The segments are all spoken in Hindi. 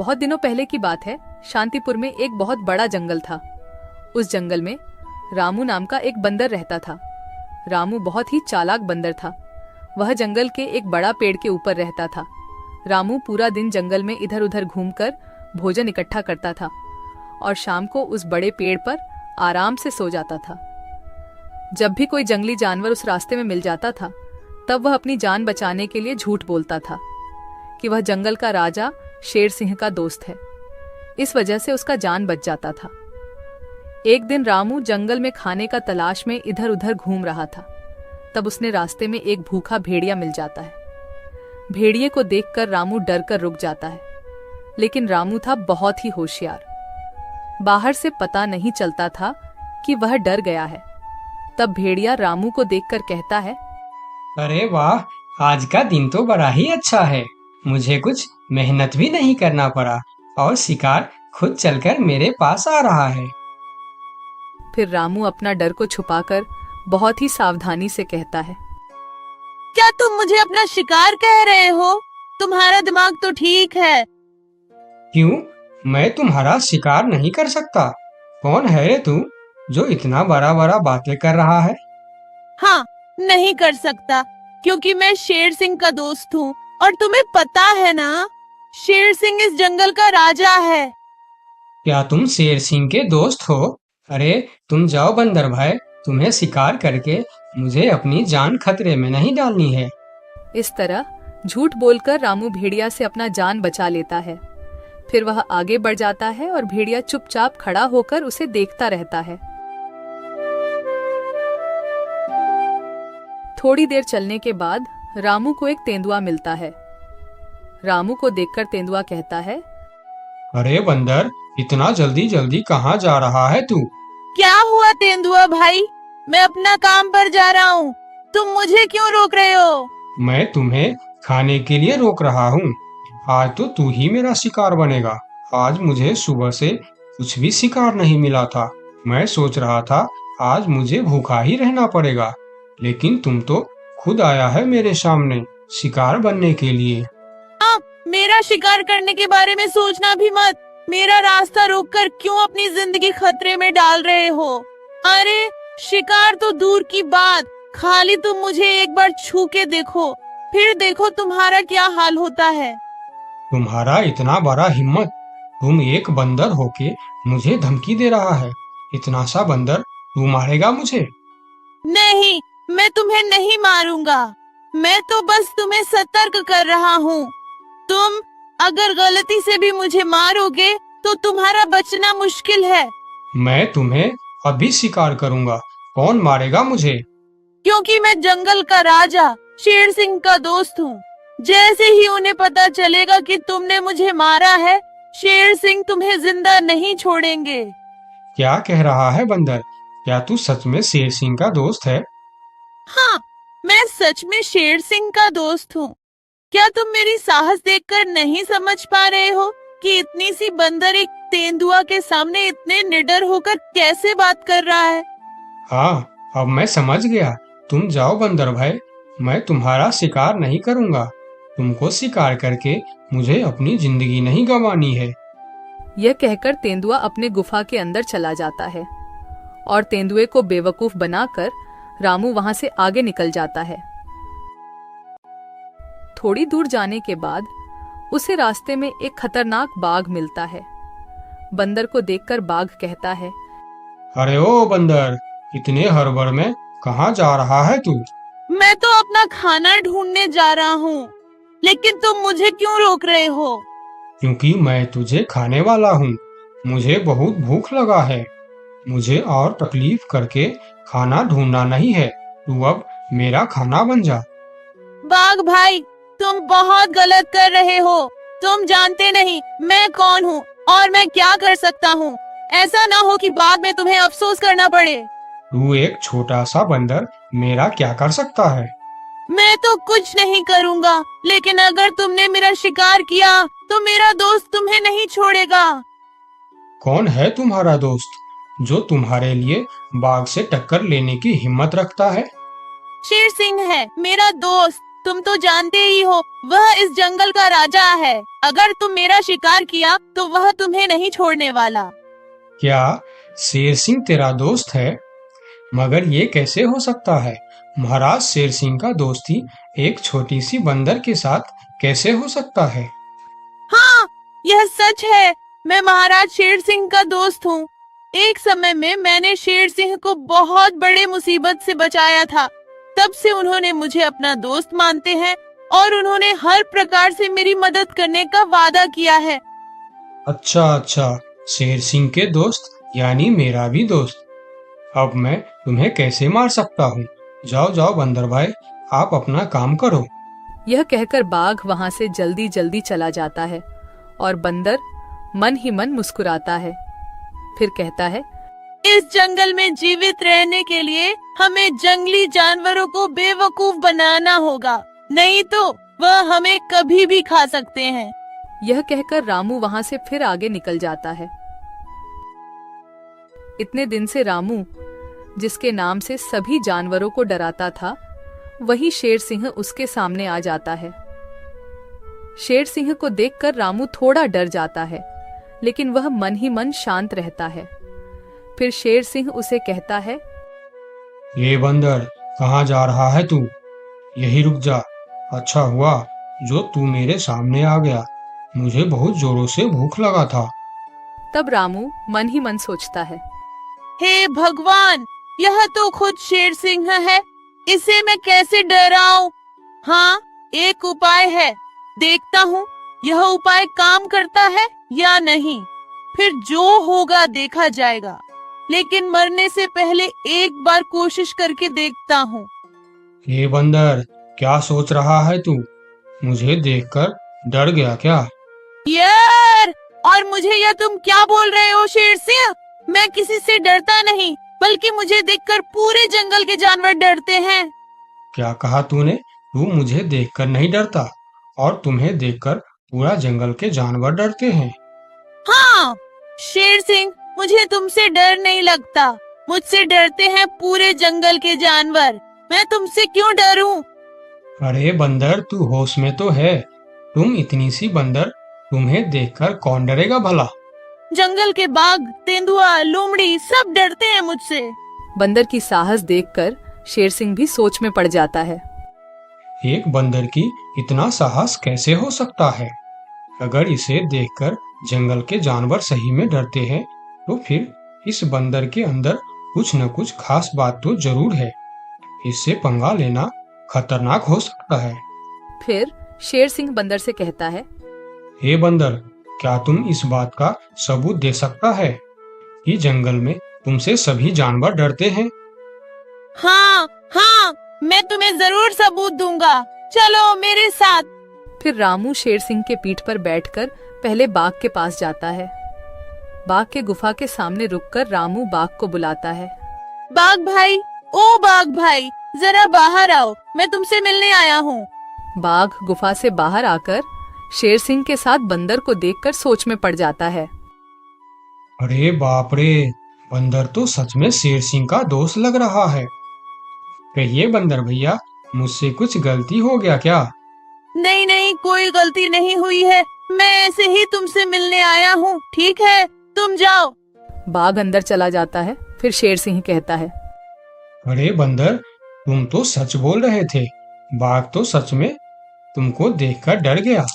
बहुत दिनों पहले की बात है। शांतिपुर में एक बहुत बड़ा जंगल था। उस जंगल में रामू नाम का एक बंदर रहता था। रामू बहुत ही चालाक बंदर था। वह जंगल के एक बड़ा पेड़ के ऊपर रहता था। रामू पूरा दिन जंगल में इधर उधर घूमकर भोजन इकट्ठा करता था और शाम को उस बड़े पेड़ पर आराम से सो जाता था। जब भी कोई जंगली जानवर उस रास्ते में मिल जाता था, तब वह अपनी जान बचाने के लिए झूठ बोलता था कि वह जंगल का राजा शेर सिंह का दोस्त है। इस वजह से उसका जान बच जाता था। एक दिन रामू जंगल में खाने का तलाश में इधर उधर घूम रहा था। तब उसने रास्ते में एक भूखा भेड़िया मिल जाता है। भेड़िए को देखकर रामू डर कर रुक जाता है, लेकिन रामू था बहुत ही होशियार। बाहर से पता नहीं चलता था कि वह डर गया है। तब भेड़िया रामू को देखकर कहता है, अरे वाह, आज का दिन तो बड़ा ही अच्छा है। मुझे कुछ मेहनत भी नहीं करना पड़ा और शिकार खुद चलकर मेरे पास आ रहा है। फिर रामू अपना डर को छुपाकर बहुत ही सावधानी से कहता है, क्या तुम मुझे अपना शिकार कह रहे हो? तुम्हारा दिमाग तो ठीक है। क्यों? मैं तुम्हारा शिकार नहीं कर सकता। कौन है रे तू जो इतना बड़ा बड़ा बातें कर रहा है? हाँ, नहीं कर सकता, क्योंकि मैं शेर सिंह का दोस्त हूँ और तुम्हें पता है ना, शेर सिंह इस जंगल का राजा है। क्या तुम शेर सिंह के दोस्त हो? अरे तुम जाओ बंदर भाई, तुम्हें शिकार करके मुझे अपनी जान खतरे में नहीं डालनी है। इस तरह झूठ बोलकर रामू भेड़िया से अपना जान बचा लेता है। फिर वह आगे बढ़ जाता है और भेड़िया चुपचाप खड़ा होकर उसे देखता रहता है। थोड़ी देर चलने के बाद रामू को एक तेंदुआ मिलता है। रामू को देखकर तेंदुआ कहता है, अरे बंदर, इतना जल्दी जल्दी कहाँ जा रहा है तू? क्या हुआ तेंदुआ भाई? मैं अपना काम पर जा रहा हूँ, तुम मुझे क्यों रोक रहे हो? मैं तुम्हें खाने के लिए रोक रहा हूँ। आज तो तू ही मेरा शिकार बनेगा। आज मुझे सुबह से कुछ भी शिकार नहीं मिला था। मैं सोच रहा था आज मुझे भूखा ही रहना पड़ेगा, लेकिन तुम तो खुद आया है मेरे सामने शिकार बनने के लिए। मेरा शिकार करने के बारे में सोचना भी मत। मेरा रास्ता रोककर क्यों अपनी जिंदगी खतरे में डाल रहे हो? अरे शिकार तो दूर की बात, खाली तुम मुझे एक बार छू के देखो, फिर देखो तुम्हारा क्या हाल होता है। तुम्हारा इतना बड़ा हिम्मत, तुम एक बंदर होके मुझे धमकी दे रहा है। इतना सा बंदर तू मारेगा मुझे? नहीं, मैं तुम्हें नहीं मारूंगा। मैं तो बस तुम्हें सतर्क कर रहा हूँ। तुम अगर गलती से भी मुझे मारोगे तो तुम्हारा बचना मुश्किल है। मैं तुम्हें अभी शिकार करूंगा। कौन मारेगा मुझे? क्योंकि मैं जंगल का राजा शेर सिंह का दोस्त हूँ। जैसे ही उन्हें पता चलेगा कि तुमने मुझे मारा है, शेर सिंह तुम्हें जिंदा नहीं छोड़ेंगे। क्या कह रहा है बंदर? क्या तू सच में शेर सिंह का दोस्त है? हाँ, मैं सच में शेर सिंह का दोस्त हूँ। क्या तुम मेरी साहस देखकर नहीं समझ पा रहे हो कि इतनी सी बंदर एक तेंदुआ के सामने इतने निडर होकर कैसे बात कर रहा है? हाँ, अब मैं समझ गया। तुम जाओ बंदर भाई, मैं तुम्हारा शिकार नहीं करूंगा। तुमको शिकार करके मुझे अपनी जिंदगी नहीं गंवानी है। यह कहकर तेंदुआ अपने गुफा के अंदर चला जाता है और तेंदुए को बेवकूफ बनाकर रामू वहां से आगे निकल जाता है। थोड़ी दूर जाने के बाद उसे रास्ते में एक खतरनाक बाघ मिलता है। बंदर को देखकर बाघ कहता है, अरे ओ बंदर, इतने हड़बड़ में कहाँ जा रहा है तू? मैं तो अपना खाना ढूंढने जा रहा हूँ, लेकिन तुम मुझे क्यों रोक रहे हो? क्योंकि मैं तुझे खाने वाला हूँ। मुझे बहुत भूख लगा है। मुझे और तकलीफ करके खाना ढूंढना नहीं है। तू अब मेरा खाना बन जा। बाघ भाई, तुम बहुत गलत कर रहे हो। तुम जानते नहीं मैं कौन हूँ और मैं क्या कर सकता हूँ। ऐसा ना हो कि बाद में तुम्हें अफसोस करना पड़े। तू एक छोटा सा बंदर मेरा क्या कर सकता है? मैं तो कुछ नहीं करूँगा, लेकिन अगर तुमने मेरा शिकार किया तो मेरा दोस्त तुम्हें नहीं छोड़ेगा। कौन है तुम्हारा दोस्त जो तुम्हारे लिए बाघ से टक्कर लेने की हिम्मत रखता है? शेर सिंह है मेरा दोस्त। तुम तो जानते ही हो वह इस जंगल का राजा है। अगर तुम मेरा शिकार किया तो वह तुम्हें नहीं छोड़ने वाला। क्या शेर सिंह तेरा दोस्त है? मगर ये कैसे हो सकता है? महाराज शेर सिंह का दोस्ती एक छोटी सी बंदर के साथ कैसे हो सकता है? हाँ, यह सच है। मैं महाराज शेर सिंह का दोस्त हूँ। एक समय में मैंने शेर सिंह को बहुत बड़े मुसीबत से बचाया था। तब से उन्होंने मुझे अपना दोस्त मानते हैं और उन्होंने हर प्रकार से मेरी मदद करने का वादा किया है। अच्छा, शेर सिंह के दोस्त यानी मेरा भी दोस्त। अब मैं तुम्हें कैसे मार सकता हूँ? जाओ बंदर भाई, आप अपना काम करो। यह कहकर बाघ वहां से जल्दी जल्दी चला जाता है और बंदर मन ही मन मुस्कुराता है। फिर कहता है, इस जंगल में जीवित रहने के लिए हमें जंगली जानवरों को बेवकूफ बनाना होगा, नहीं तो वह हमें कभी भी खा सकते हैं। यह कहकर रामू वहां से फिर आगे निकल जाता है। इतने दिन से रामू, जिसके नाम से सभी जानवरों को डराता था, वही शेर सिंह उसके सामने आ जाता है। शेर सिंह को देखकर रामू थोड़ा डर जाता है, लेकिन वह मन ही मन शांत रहता है। फिर शेर सिंह उसे कहता है, ये बंदर, कहाँ जा रहा है तू? यही रुक जा। अच्छा हुआ जो तू मेरे सामने आ गया, मुझे बहुत जोरों से भूख लगा था। तब रामू मन ही मन सोचता है, हे भगवान, यह तो खुद शेर सिंह है, इसे मैं कैसे डराऊं? हाँ, एक उपाय है, देखता हूँ यह उपाय काम करता है या नहीं। फिर जो होगा देखा जाएगा, लेकिन मरने से पहले एक बार कोशिश करके देखता हूँ। ये बंदर, क्या सोच रहा है तू? मुझे देखकर डर गया क्या? यार, और मुझे यह तुम क्या बोल रहे हो शेर सिंह? मैं किसी से डरता नहीं, बल्कि मुझे देखकर पूरे जंगल के जानवर डरते हैं। क्या कहा तूने? तू मुझे देखकर नहीं डरता और तुम्हें देखकर पूरा जंगल के जानवर डरते हैं? हाँ शेर सिंह, मुझे तुमसे डर नहीं लगता, मुझसे डरते हैं पूरे जंगल के जानवर। मैं तुमसे क्यों डरूं? अरे बंदर, तू होश में तो है? तुम इतनी सी बंदर, तुम्हें देखकर कौन डरेगा भला? जंगल के बाघ, तेंदुआ, लोमड़ी सब डरते हैं मुझसे। बंदर की साहस देखकर शेर सिंह भी सोच में पड़ जाता है। एक बंदर की इतना साहस कैसे हो सकता है? अगर इसे देखकर जंगल के जानवर सही में डरते हैं, तो फिर इस बंदर के अंदर कुछ न कुछ खास बात तो जरूर है। इससे पंगा लेना खतरनाक हो सकता है। फिर शेर सिंह बंदर से कहता है, हे बंदर, क्या तुम इस बात का सबूत दे सकता है कि जंगल में तुमसे सभी जानवर डरते हैं? हाँ, मैं तुम्हें जरूर सबूत दूंगा, चलो मेरे साथ। फिर रामू शेर सिंह के पीठ पर बैठकर पहले बाघ के पास जाता है। बाघ के गुफा के सामने रुककर रामू बाघ को बुलाता है। बाघ भाई, ओ बाघ भाई, जरा बाहर आओ, मैं तुमसे मिलने आया हूँ। बाघ गुफा से बाहर आकर शेर सिंह के साथ बंदर को देखकर सोच में पड़ जाता है। अरे बाप रे, बंदर तो सच में शेर सिंह का दोस्त लग रहा है। कहिए बंदर भैया, मुझसे कुछ गलती हो गया क्या? नहीं, कोई गलती नहीं हुई है, मैं ऐसे ही तुमसे मिलने आया हूँ। ठीक है, तुम जाओ। बाघ अंदर चला जाता है। फिर शेर सिंह कहता है, अरे बंदर, तुम तो सच बोल रहे थे। बाघ तो सच में तुमको देखकर डर गया।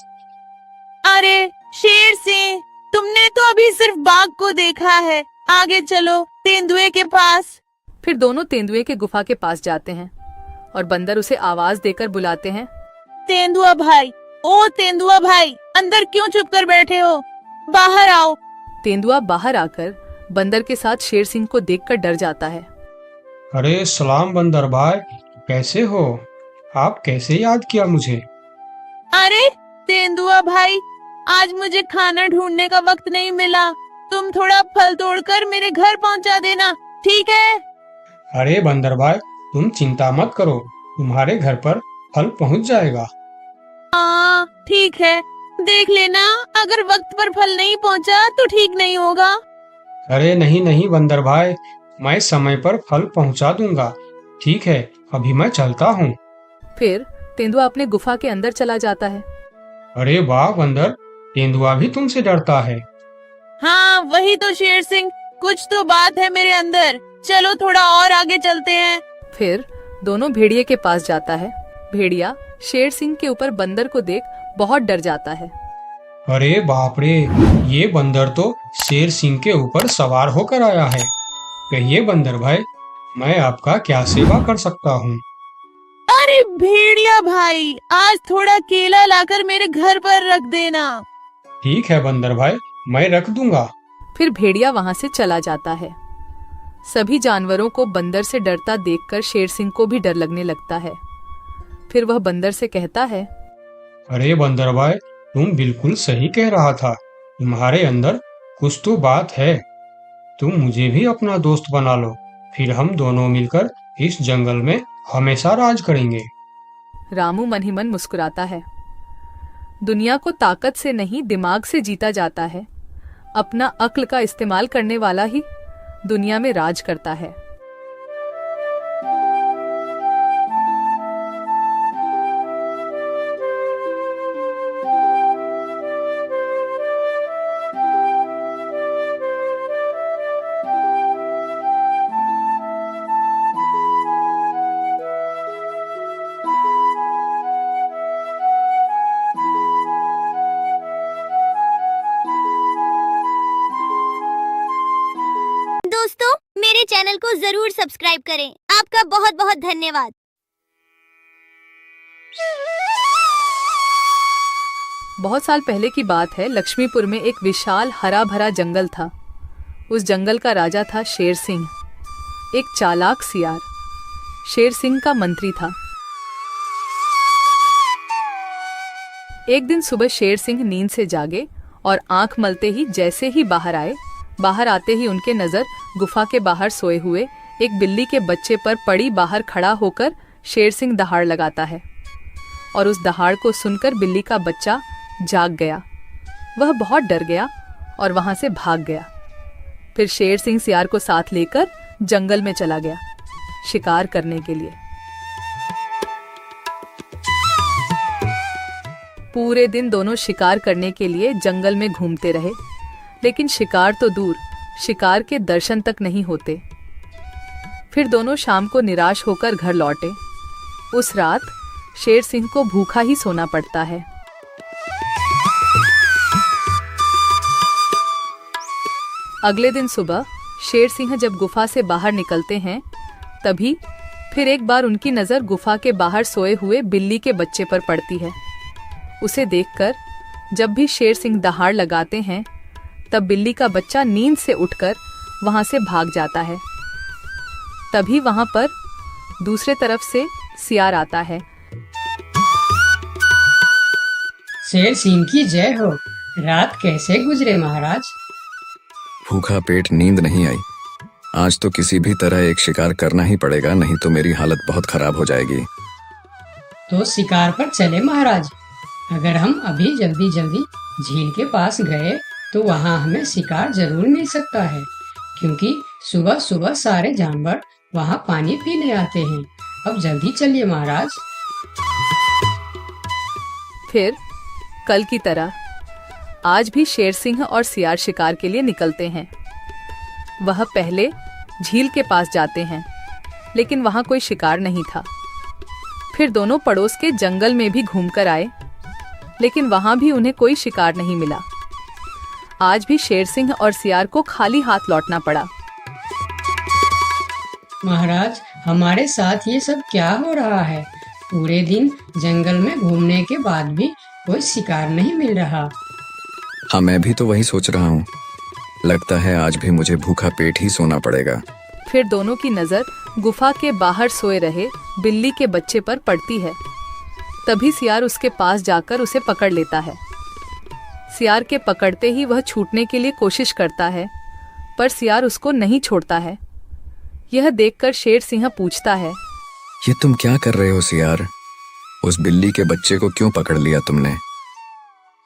अरे शेर सिंह, तुमने तो अभी सिर्फ बाघ को देखा है, आगे चलो तेंदुए के पास। फिर दोनों तेंदुए के गुफा के पास जाते हैं और बंदर उसे आवाज देकर बुलाते हैं, तेंदुआ भाई, ओ तेंदुआ भाई, अंदर क्यों चुप कर बैठे हो? बाहर आओ। तेंदुआ बाहर आकर बंदर के साथ शेर सिंह को देखकर डर जाता है। अरे सलाम बंदर भाई, कैसे हो? आप कैसे याद किया मुझे? अरे तेंदुआ भाई, आज मुझे खाना ढूंढने का वक्त नहीं मिला, तुम थोड़ा फल तोड़कर मेरे घर पहुंचा देना, ठीक है? अरे बंदर भाई, तुम चिंता मत करो, तुम्हारे घर पर फल पहुंच जाएगा। हाँ ठीक है, देख लेना, अगर वक्त पर फल नहीं पहुंचा तो ठीक नहीं होगा। अरे नहीं बंदर भाई, मैं समय पर फल पहुंचा दूंगा। ठीक है, अभी मैं चलता हूँ। फिर तेंदुआ अपने गुफा के अंदर चला जाता है। अरे वाह बंदर, तेंदुआ भी तुमसे डरता है। हाँ वही तो शेर सिंह, कुछ तो बात है मेरे अंदर। चलो थोड़ा और आगे चलते हैं। फिर दोनों भेड़िए के पास जाता है। भेड़िया शेर सिंह के ऊपर बंदर को देख बहुत डर जाता है। अरे बाप रे, ये बंदर तो शेर सिंह के ऊपर सवार होकर आया है। कहिए बंदर भाई, मैं आपका क्या सेवा कर सकता हूँ? अरे भेड़िया भाई, आज थोड़ा केला लाकर मेरे घर पर रख देना। ठीक है बंदर भाई, मैं रख दूंगा। फिर भेड़िया वहां से चला जाता है। सभी जानवरों को बंदर से डरता देखकर शेर सिंह को भी डर लगने लगता है। फिर वह बंदर से कहता है, अरे बंदर भाई, तुम बिल्कुल सही कह रहा था। तुम्हारे अंदर कुछ तो बात है। तुम मुझे भी अपना दोस्त बना लो, फिर हम दोनों मिलकर इस जंगल में हमेशा राज करेंगे। रामू मन ही मन मुस्कुराता है। दुनिया को ताकत से नहीं दिमाग से जीता जाता है। अपना अक्ल का इस्तेमाल करने वाला ही दुनिया में राज करता है। दोस्तों, मेरे चैनल को जरूर सब्सक्राइब करें। आपका बहुत बहुत धन्यवाद। बहुत साल पहले की बात है। लक्ष्मीपुर में एक विशाल हरा भरा जंगल था। उस जंगल का राजा था शेर सिंह, एक चालाक सियार। शेर सिंह का मंत्री था। एक दिन सुबह शेर सिंह नींद से जागे और आंख मलते ही जैसे ही बाहर आए, बाहर आते ही उनके नजर गुफा के बाहर सोए हुए एक बिल्ली के बच्चे पर पड़ी। बाहर खड़ा होकर शेर सिंह दहाड़ लगाता है और उस दहाड़ को सुनकर बिल्ली का बच्चा जाग गया। वह बहुत डर गया और वहां से भाग गया। फिर शेर सिंह सियार को साथ लेकर जंगल में चला गया शिकार करने के लिए। पूरे दिन दोनों शिकार करने के लिए जंगल में घूमते रहे, लेकिन शिकार तो दूर, शिकार के दर्शन तक नहीं होते। फिर दोनों शाम को निराश होकर घर लौटे। उस रात शेर सिंह को भूखा ही सोना पड़ता है। अगले दिन सुबह शेर सिंह जब गुफा से बाहर निकलते हैं, तभी फिर एक बार उनकी नजर गुफा के बाहर सोए हुए बिल्ली के बच्चे पर पड़ती है। उसे देखकर जब भी शेर सिंह दहाड़ लगाते हैं, तब बिल्ली का बच्चा नींद से उठकर वहां से भाग जाता है। तभी वहां पर दूसरे तरफ से सियार आता है। शेर सिंह की जय हो। रात कैसे गुजरे महाराज? भूखा पेट, नींद नहीं आई। आज तो किसी भी तरह एक शिकार करना ही पड़ेगा, नहीं तो मेरी हालत बहुत खराब हो जाएगी। तो शिकार पर चले महाराज। अगर हम अभी जल्दी जल्दी झील के पास गए तो वहाँ हमें शिकार जरूर मिल सकता है, क्योंकि सुबह सुबह सारे जानवर वहाँ पानी पीने आते हैं। अब जल्दी चलिए महाराज। फिर कल की तरह आज भी शेर सिंह और सियार शिकार के लिए निकलते हैं। वह पहले झील के पास जाते हैं, लेकिन वहां कोई शिकार नहीं था। फिर दोनों पड़ोस के जंगल में भी घूमकर आए, लेकिन वहां भी उन्हें कोई शिकार नहीं मिला। आज भी शेर सिंह और सियार को खाली हाथ लौटना पड़ा। महाराज, हमारे साथ ये सब क्या हो रहा है? पूरे दिन जंगल में घूमने के बाद भी कोई शिकार नहीं मिल रहा। हाँ, मैं भी तो वही सोच रहा हूँ। लगता है आज भी मुझे भूखा पेट ही सोना पड़ेगा। फिर दोनों की नजर गुफा के बाहर सोए रहे बिल्ली के बच्चे पर पड़ती है। तभी सियार उसके पास जाकर उसे पकड़ लेता है। सियार के पकड़ते ही वह छूटने के लिए कोशिश करता है, पर सियार उसको नहीं छोड़ता है। यह देखकर शेर सिंह पूछता है, ये तुम क्या कर रहे हो सियार? उस बिल्ली के बच्चे को क्यों पकड़ लिया तुमने?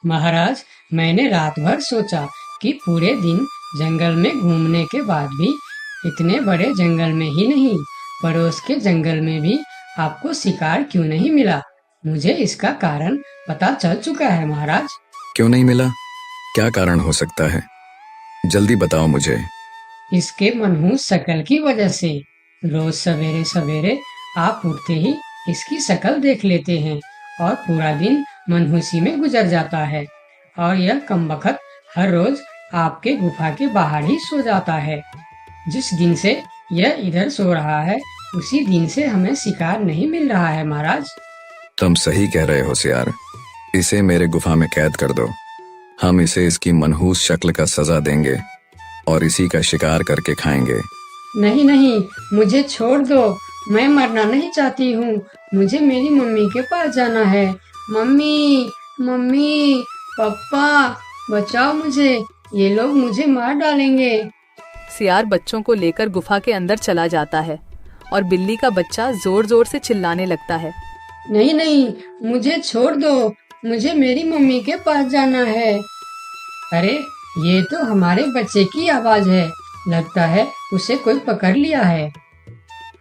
महाराज, मैंने रात भर सोचा कि पूरे दिन जंगल में घूमने के बाद भी इतने बड़े जंगल में ही नहीं, पड़ोस के जंगल में भी आपको शिकार क्यों नहीं मिला। मुझे इसका कारण पता चल चुका है महाराज। क्यों नहीं मिला? क्या कारण हो सकता है? जल्दी बताओ मुझे। इसके मनहूस शक्ल की वजह से। रोज सवेरे सवेरे आप उठते ही इसकी शक्ल देख लेते हैं और पूरा दिन मनहूसी में गुजर जाता है। और यह कमबख्त हर रोज आपके गुफा के बाहर ही सो जाता है। जिस दिन से यह इधर सो रहा है उसी दिन से हमें शिकार नहीं मिल रहा है महाराज। तुम सही कह रहे हो सियार। इसे मेरे गुफा में कैद कर दो। हम इसे इसकी मनहूस शक्ल का सजा देंगे और इसी का शिकार करके खाएंगे। नहीं नहीं, मुझे छोड़ दो। मैं मरना नहीं चाहती हूँ। मुझे मेरी मम्मी के पास जाना है। मम्मी, मम्मी, पापा, बचाओ मुझे। ये लोग मुझे मार डालेंगे। सियार बच्चों को लेकर गुफा के अंदर चला जाता है और बिल्ली का बच्चा जोर जोर से चिल्लाने लगता है। नहीं नहीं, मुझे छोड़ दो। मुझे मेरी मम्मी के पास जाना है। अरे, ये तो हमारे बच्चे की आवाज है। लगता है उसे कोई पकड़ लिया है।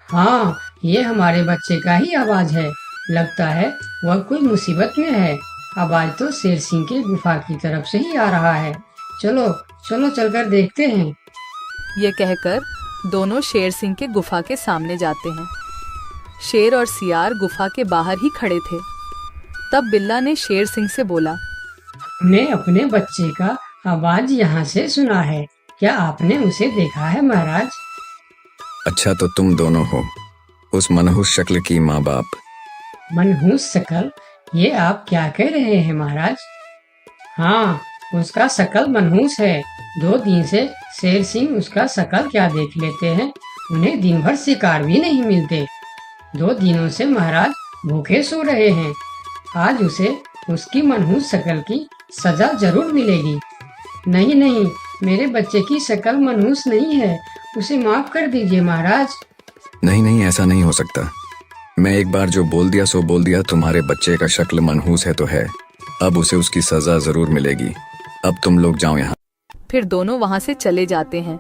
हाँ, ये हमारे बच्चे का ही आवाज है। लगता है वह कोई मुसीबत में है। आवाज तो शेर सिंह के गुफा की तरफ से ही आ रहा है। चलो चलो चलकर देखते हैं। ये कहकर दोनों शेर सिंह के गुफा के सामने जाते हैं। शेर और सियार गुफा के बाहर ही खड़े थे। तब बिल्ला ने शेर सिंह से बोला, हमने अपने बच्चे का आवाज यहाँ से सुना है। क्या आपने उसे देखा है महाराज? अच्छा, तो तुम दोनों हो उस मनहूस शक्ल की माँ बाप। मनहूस शकल? ये आप क्या कह रहे हैं महाराज? हाँ, उसका शकल मनहूस है। 2 दिन से शेर सिंह उसका शकल क्या देख लेते हैं। उन्हें दिन भर शिकार भी नहीं मिलते। 2 दिनों से महाराज भूखे सो रहे हैं। आज उसे उसकी मनहूस शक्ल की सजा जरूर मिलेगी। नहीं नहीं, मेरे बच्चे की शक्ल मनहूस नहीं है। उसे माफ कर दीजिए महाराज। नहीं नहीं, ऐसा नहीं हो सकता। मैं एक बार जो बोल दिया सो बोल दिया। तुम्हारे बच्चे का शक्ल मनहूस है तो है। अब उसे उसकी सजा जरूर मिलेगी। अब तुम लोग जाओ यहाँ। फिर दोनों वहां से चले जाते हैं।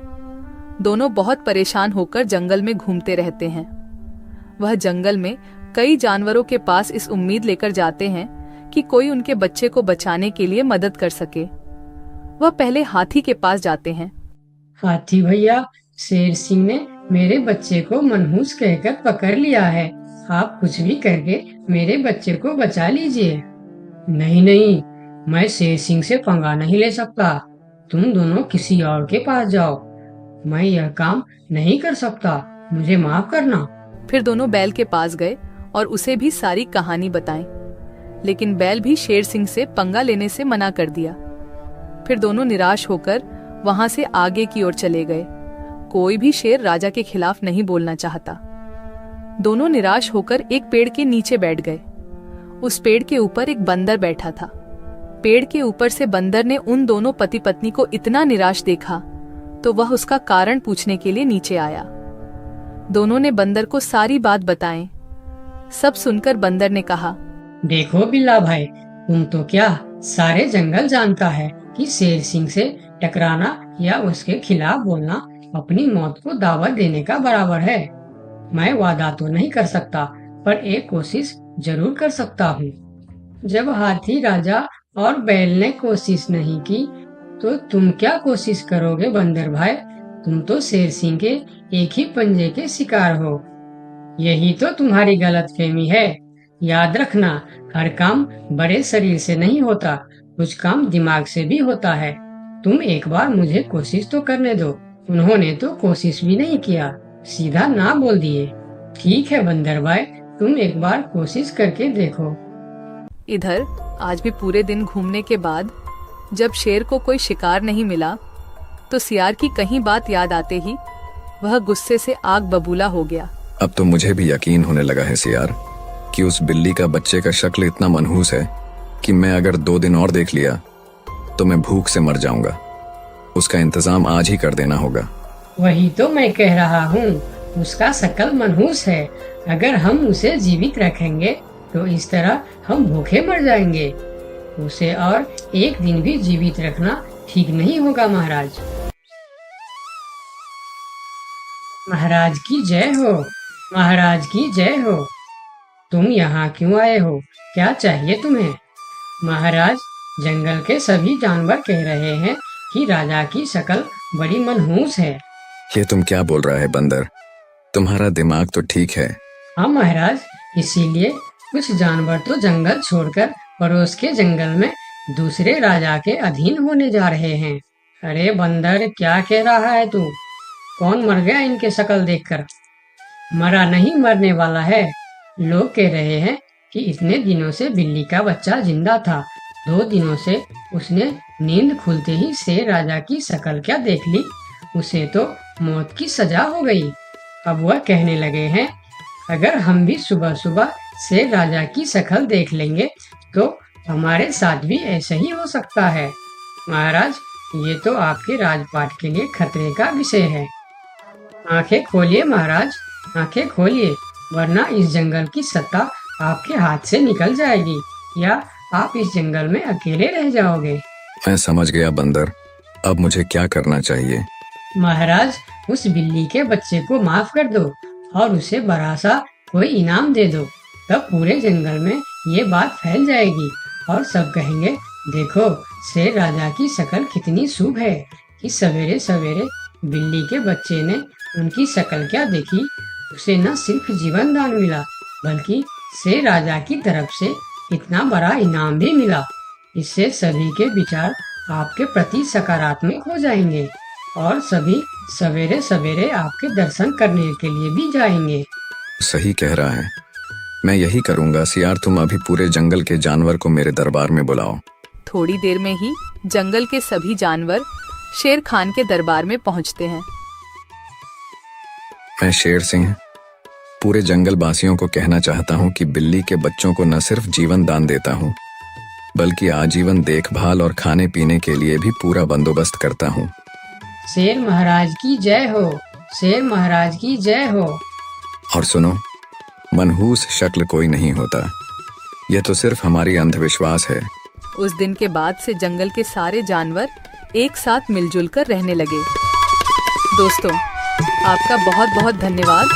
दोनों बहुत परेशान होकर जंगल में घूमते रहते हैं। वह जंगल में कई जानवरों के पास इस उम्मीद लेकर जाते हैं कि कोई उनके बच्चे को बचाने के लिए मदद कर सके। वह पहले हाथी के पास जाते हैं। हाथी भैया, शेर सिंह ने मेरे बच्चे को मनहूस कहकर पकड़ लिया है। आप कुछ भी करके मेरे बच्चे को बचा लीजिए। नहीं नहीं, मैं शेर सिंह से पंगा नहीं ले सकता। तुम दोनों किसी और के पास जाओ। मैं यह काम नहीं कर सकता। मुझे माफ करना। फिर दोनों बैल के पास गए और उसे भी सारी कहानी बताई। लेकिन बैल भी शेर सिंह से पंगा लेने से मना कर दिया। फिर दोनों निराश होकर वहां से आगे की ओर चले गए। कोई भी शेर राजा के खिलाफ नहीं बोलना चाहता। दोनों निराश होकर एक पेड़ के नीचे बैठ गए। उस पेड़ के ऊपर एक बंदर बैठा था। पेड़ के ऊपर से बंदर ने उन दोनों पति पत्नी को इतना निराश देखा तो वह उसका कारण पूछने के लिए नीचे आया। दोनों ने बंदर को सारी बात बताई। सब सुनकर बंदर ने कहा, देखो बिल्ला भाई, तुम तो क्या सारे जंगल जानता है कि शेर सिंह से टकराना या उसके खिलाफ बोलना अपनी मौत को दावत देने का बराबर है। मैं वादा तो नहीं कर सकता, पर एक कोशिश जरूर कर सकता हूँ। जब हाथी राजा और बैल ने कोशिश नहीं की तो तुम क्या कोशिश करोगे बंदर भाई? तुम तो शेर सिंह के एक ही पंजे के शिकार हो। यही तो तुम्हारी गलतफहमी है। याद रखना, हर काम बड़े शरीर से नहीं होता, कुछ काम दिमाग से भी होता है। तुम एक बार मुझे कोशिश तो करने दो। उन्होंने तो कोशिश भी नहीं किया, सीधा ना बोल दिए। ठीक है बंदर भाई, तुम एक बार कोशिश करके देखो। इधर आज भी पूरे दिन घूमने के बाद जब शेर को कोई शिकार नहीं मिला तो सियार की कहीं बात याद आते ही वह गुस्से से आग बबूला हो गया। अब तो मुझे भी यकीन होने लगा है सियार कि उस बिल्ली का बच्चे का शक्ल इतना मनहूस है कि मैं अगर 2 दिन और देख लिया तो मैं भूख से मर जाऊंगा। उसका इंतजाम आज ही कर देना होगा। वही तो मैं कह रहा हूँ, उसका शक्ल मनहूस है। अगर हम उसे जीवित रखेंगे तो इस तरह हम भूखे मर जाएंगे। उसे और एक दिन भी जीवित रखना ठीक नहीं होगा महाराज। महाराज की जय हो, महाराज की जय हो। तुम यहाँ क्यों आए हो? क्या चाहिए तुम्हें? महाराज, जंगल के सभी जानवर कह रहे हैं कि राजा की शक्ल बड़ी मनहूस है। ये तुम क्या बोल रहा है बंदर? तुम्हारा दिमाग तो ठीक है। हाँ महाराज, इसीलिए कुछ जानवर तो जंगल छोड़कर पड़ोस के जंगल में दूसरे राजा के अधीन होने जा रहे हैं। अरे बंदर, क्या कह रहा है तू? कौन मर गया इनके शक्ल देखकर? मरा नहीं, मरने वाला है। लोग कह रहे हैं कि इतने दिनों से बिल्ली का बच्चा जिंदा था। 2 दिनों से उसने नींद खुलते ही शेर राजा की शक्ल क्या देख ली, उसे तो मौत की सजा हो गई। अब वह कहने लगे हैं, अगर हम भी सुबह सुबह शेर राजा की शक्ल देख लेंगे तो हमारे साथ भी ऐसा ही हो सकता है। महाराज, ये तो आपके राजपाट के लिए खतरे का विषय है। आंखें खोलिए महाराज, आंखें खोलिए, वरना इस जंगल की सत्ता आपके हाथ से निकल जाएगी या आप इस जंगल में अकेले रह जाओगे। मैं समझ गया बंदर, अब मुझे क्या करना चाहिए? महाराज, उस बिल्ली के बच्चे को माफ कर दो और उसे बड़ा सा कोई इनाम दे दो। तब पूरे जंगल में ये बात फैल जाएगी और सब कहेंगे, देखो शेर राजा की शक्ल कितनी शुभ है कि सवेरे सवेरे बिल्ली के बच्चे ने उनकी शक्ल क्या देखी, उसे न सिर्फ जीवन दान मिला बल्कि शेर राजा की तरफ से इतना बड़ा इनाम भी मिला। इससे सभी के विचार आपके प्रति सकारात्मक हो जाएंगे और सभी सवेरे सवेरे आपके दर्शन करने के लिए भी जाएंगे। सही कह रहा है, मैं यही करूंगा। सियार, तुम अभी पूरे जंगल के जानवर को मेरे दरबार में बुलाओ। थोड़ी देर में ही जंगल के सभी जानवर शेर खान के दरबार में पहुंचते हैं। मैं शेर सिंह पूरे जंगल वासियों को कहना चाहता हूँ कि बिल्ली के बच्चों को न सिर्फ जीवन दान देता हूँ बल्कि आजीवन देखभाल और खाने पीने के लिए भी पूरा बंदोबस्त करता हूँ। शेर महाराज की जय हो, शेर महाराज की जय हो। और सुनो, मनहूस शक्ल कोई नहीं होता, यह तो सिर्फ हमारी अंधविश्वास है। उस दिन के बाद से जंगल के सारे जानवर एक साथ मिलजुल कर रहने लगे। दोस्तों, आपका बहुत बहुत धन्यवाद